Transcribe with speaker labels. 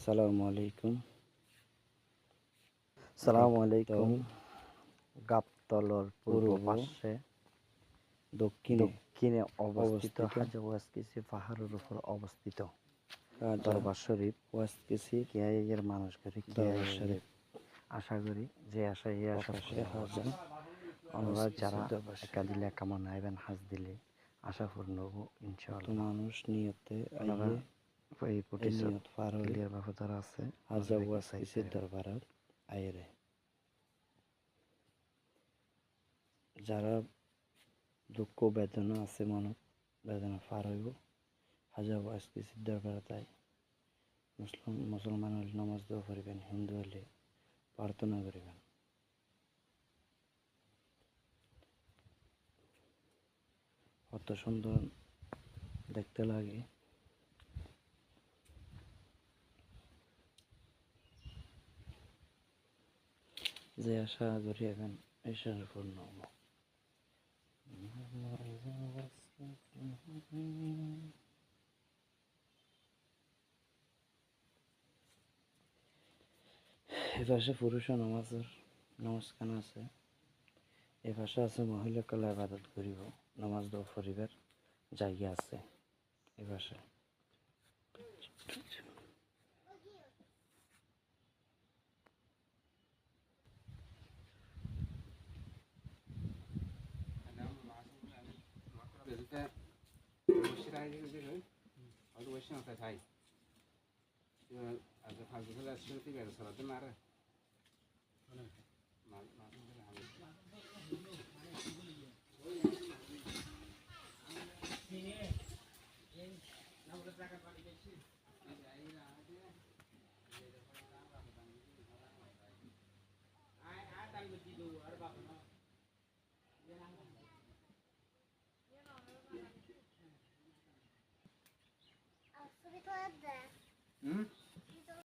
Speaker 1: আসসালামু আলাইকুম।
Speaker 2: সালামু আলাইকুম। গাবতলর পূর্ব
Speaker 1: পূর্ব
Speaker 2: পার্শ্বে দক্ষিণে অবস্থিত হাজা ওয়াসকিসি পাহাড়ের উপর অবস্থিত দরবার শরীফ
Speaker 1: ওয়াসকিসি
Speaker 2: কেআইয়ের মানুষ করি
Speaker 1: দরবার শরীফ
Speaker 2: আশা করি যে আশা এই আশা
Speaker 1: প্রকাশ্যে
Speaker 2: পূর্ণ হবে।
Speaker 1: হাজা
Speaker 2: আমরা
Speaker 1: ওয়াসকিসি
Speaker 2: যারা
Speaker 1: দরবার শরীফ
Speaker 2: একাদিলে কামনা আইবেন হাজ দিলে আশা পূর্ণ হবো
Speaker 1: তো
Speaker 2: ইনশাআল্লাহ।
Speaker 1: মানুষ নিয়তে
Speaker 2: আপনারা
Speaker 1: আইয়ে
Speaker 2: এই
Speaker 1: এই
Speaker 2: প্রতিশোধ
Speaker 1: নিয়ত পার হয়ে
Speaker 2: ক্লিয়ার ভাবে যারা আছে
Speaker 1: হাজা
Speaker 2: আমাদের
Speaker 1: ওয়াসকিসি দরবারত আইরে যারা দুঃখ বেদনা আছে মনত বেদনা পার হইব হাজা ওয়াসকিসি দরবারত আই মুসলমান হলে নামাজ দোয়া করিবেন, হিন্দু হলে প্রার্থনা করিবেন। কত সুন্দর দেখতে লাগে। যে আশা করিবেন এই আশা পূর্ণ হব। এই পাশে পুরুষ নমস্কার আছে, এই পাশে আছে মহিলা কলা ইবাদত করিব, নামাজ দোয়া করিবার জায়গা আছে এই পাশে।